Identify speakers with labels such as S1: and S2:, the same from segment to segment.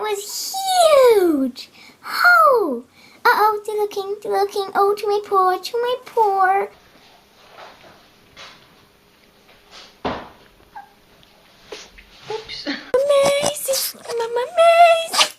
S1: was huge. Oh, uh-oh, they're looking. Oh, to my paw.
S2: Oops.
S1: Amazing, Mama, amazing.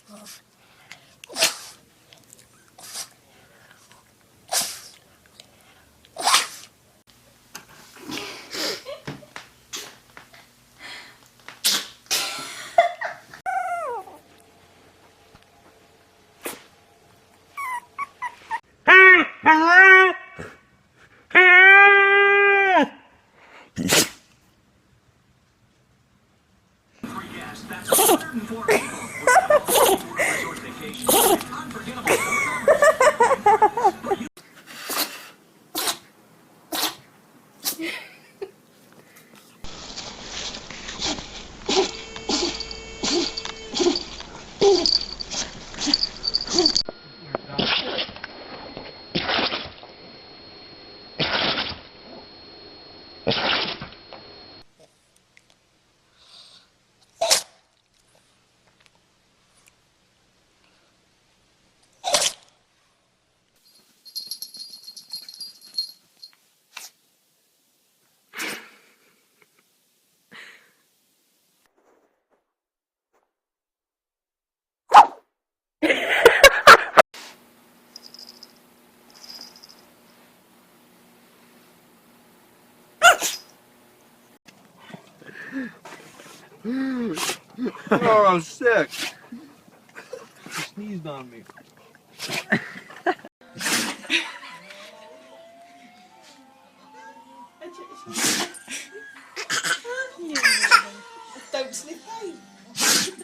S3: Oh, I'm sick. You sneezed on me.
S2: Don't sniff out.